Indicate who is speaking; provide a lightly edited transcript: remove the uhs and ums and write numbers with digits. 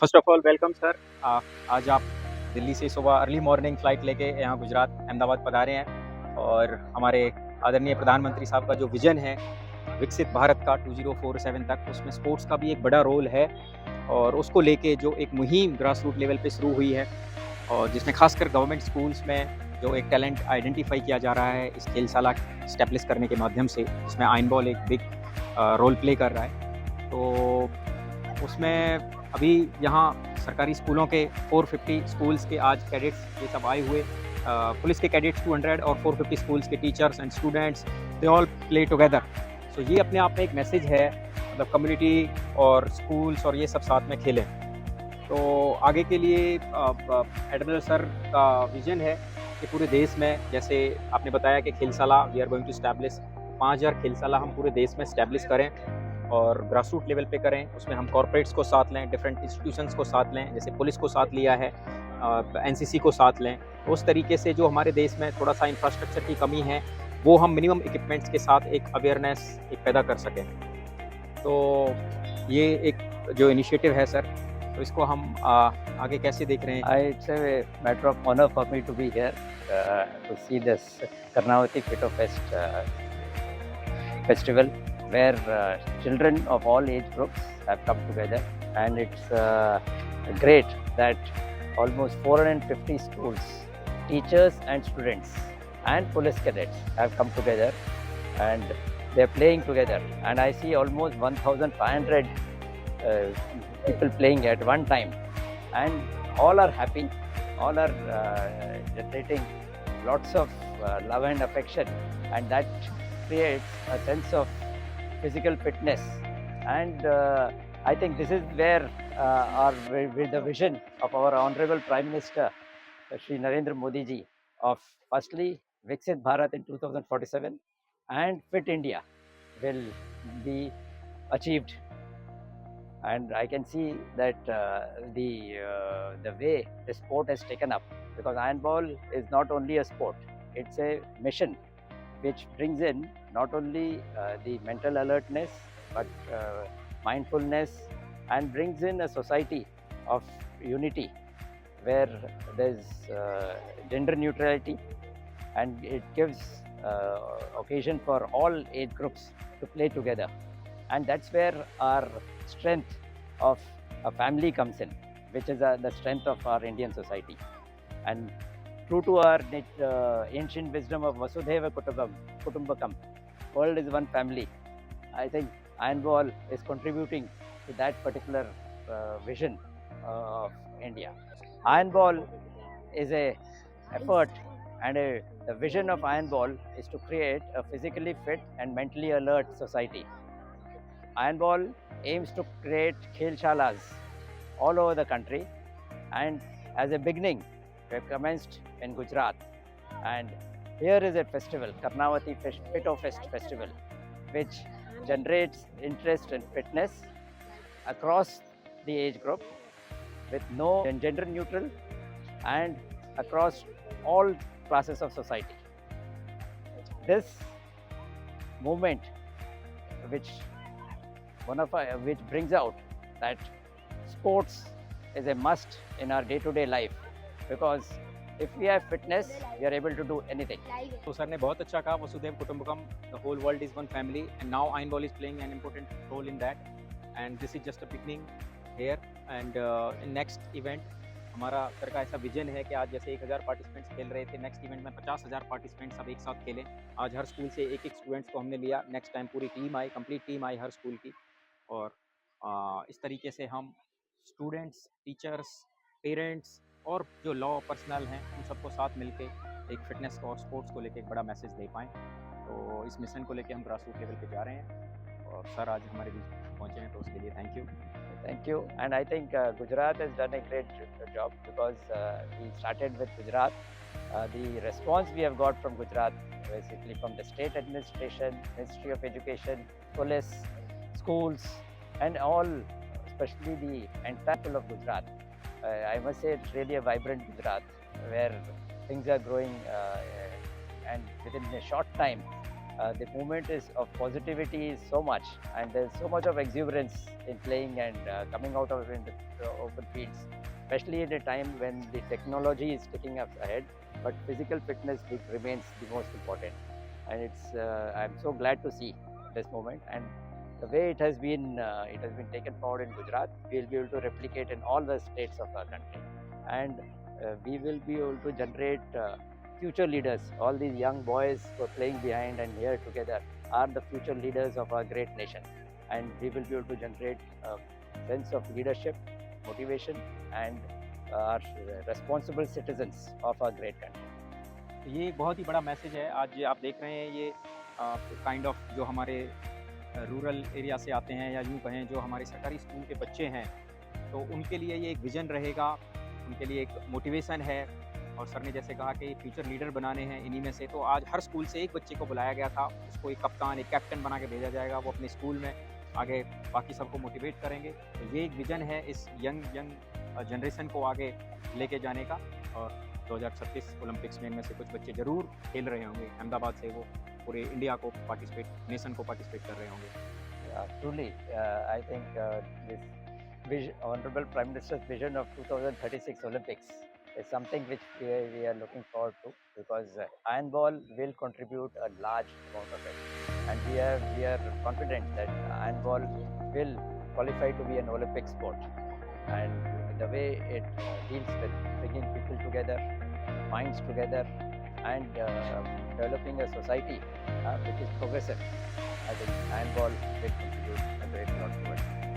Speaker 1: First of all welcome sir. आज आप दिल्ली से सुबह अर्ली मॉर्निंग फ़्लाइट लेके यहाँ गुजरात अहमदाबाद पधारे हैं और हमारे आदरणीय प्रधानमंत्री साहब का जो विज़न है विकसित भारत का 2047 तक, उसमें स्पोर्ट्स का भी एक बड़ा रोल है और उसको लेके जो एक मुहिम ग्रास रूट लेवल पे शुरू हुई है और जिसमें खासकर गवर्नमेंट स्कूल्स में जो एक टैलेंट आइडेंटिफाई किया जा रहा है इस खेलशाला एस्टेब्लिश करने के माध्यम से, जिसमें आयन बॉल एक बिग रोल प्ले कर रहा है। तो उसमें अभी यहाँ सरकारी स्कूलों के 450 स्कूल्स के आज कैडेट्स ये सब आए हुए, पुलिस के कैडेट्स 200 और 450 स्कूल्स के teachers and students, they all play together. So ये अपने आप में एक मैसेज है, मतलब कम्युनिटी और स्कूल्स और ये सब साथ में खेलें। तो आगे के लिए एडमिरल सर का विज़न है कि पूरे देश में, जैसे आपने बताया कि Khelshala we are going to establish 5000 Khelshala हम पूरे देश में एस्टैब्लिश करें और ग्रास रूट लेवल पे करें। उसमें हम कॉर्पोरेट्स को साथ लें, डिफरेंट इंस्टीट्यूशंस को साथ लें, जैसे पुलिस को साथ लिया है, एनसीसी को साथ लें। उस तरीके से जो हमारे देश में थोड़ा-सा इंफ्रास्ट्रक्चर की कमी है, वो हम मिनिमम इक्विपमेंट्स के साथ एक अवेयरनेस एक पैदा कर सकें। तो ये एक जो इनिशिएटिव है सर, तो इसको हम आगे कैसे देख रहे हैं?
Speaker 2: It's a matter of honor for me to be here to see this Karnavati Pito Fest festival, where children of all age groups have come together, and it's great that almost 450 schools, teachers and students, and police cadets have come together, and they're playing together. And I see almost 1,500 people playing at one time, and all are happy, all are generating lots of love and affection, and that creates a sense of physical fitness. And I think this is where with the vision of our Honorable Prime Minister, Shri Narendra Modi ji, of firstly Viksit Bharat in 2047 and Fit India will be achieved. And I can see that the way the sport has taken up, because iron ball is not only a sport, it's a mission which brings in not only the mental alertness, but mindfulness, and brings in a society of unity where there's gender neutrality, and it gives occasion for all age groups to play together. And that's where our strength of a family comes in, which is the strength of our Indian society. And true to our ancient wisdom of Vasudhaiva Kutumbakam, world is one family, I think iron ball is contributing to that particular vision of India. Iron ball is a effort, and the vision of iron ball is to create a physically fit and mentally alert society. Iron ball aims to create khelshalas all over the country, and as a beginning, we have commenced in Gujarat, and here is a festival, Karnavati Pito Fest Festival, which generates interest and fitness across the age group, with no gender neutral, and across all classes of society. This movement, which which brings out that sports is a must in our day-to-day life, because if we have fitness, we are able to do anything.
Speaker 1: तो sir ने बहुत अच्छा कहा, वसुधैव कुटुंबकम, the whole world is one family and now ion ball is playing an important role in that, and this is just a beginning here. And in next event हमारा sir का ऐसा विजन है कि आज जैसे 1000 पार्टिसिपेंट्स खेल रहे थे, नेक्स्ट इवेंट में 50,000 पार्टिसिपेंट्स सब एक साथ खेलें। आज हर स्कूल से एक एक स्टूडेंट्स को हमने लिया, नेक्स्ट टाइम पूरी टीम आई, कंप्लीट टीम आई हर स्कूल की, और इस तरीके से हम स्टूडेंट्स, टीचर्स, पेरेंट्स और जो लॉ पर्सनल हैं उन सबको साथ मिलके एक फिटनेस और स्पोर्ट्स को लेके एक बड़ा मैसेज दे पाएँ। तो इस मिशन को लेके हम ग्रास रूट लेवल पे जा रहे हैं और सर आज हमारे बीच पहुँचे हैं, तो उसके लिए thank you.
Speaker 2: Thank you. And I think Gujarat has done a great job, because we started with Gujarat. The response we have got from Gujarat, basically from the state administration, Ministry of Education, police, schools, and all, especially the entire people of Gujarat. I must say it's really a vibrant Gujarat, where things are growing, and within a short time, The movement is of positivity is so much, and there's so much of exuberance in playing and coming out of in the open fields, especially at a time when the technology is taking us ahead, but physical fitness remains the most important. And it's I'm so glad to see this moment, and the way it has been taken forward in Gujarat, we'll be able to replicate in all the states of our country, and we will be able to generate future leaders. All these young boys who are playing behind and here together are the future leaders of our great nation, and we will be able to generate a sense of leadership, motivation, and are responsible citizens of our great country.
Speaker 1: तो ये एक बहुत ही बड़ा message है। आज ये आप देख रहे हैं ये काइंड ऑफ जो हमारे रूरल एरिया से आते हैं या यूँ कहें जो हमारे सरकारी स्कूल के बच्चे हैं, तो उनके लिए ये एक विज़न रहेगा, उनके लिए एक मोटिवेशन है। और सर ने जैसे कहा कि फ्यूचर लीडर बनाने हैं इन्हीं में से, तो आज हर स्कूल से एक बच्चे को बुलाया गया था, उसको एक कप्तान, एक कैप्टन बना के भेजा जाएगा। वो अपने स्कूल में आगे बाकी सबको मोटिवेट करेंगे। तो ये एक विज़न है इस यंग जनरेशन को आगे लेके जाने का। और 2036 ओलंपिक्स में इनमें से कुछ बच्चे ज़रूर खेल रहे होंगे। अहमदाबाद से वो पूरे इंडिया को नेशन को पार्टिसिपेट कर रहे होंगे।
Speaker 2: Truly, I think this Honorable Prime Minister's vision of 2036 Olympics is something which we are looking forward to, because ironball will contribute a large amount of it, and we are confident that ironball will qualify to be an Olympic sport. And the way it deals with bringing people together, minds together, and developing a society which is progressive, I think ironball will contribute a great lot to it.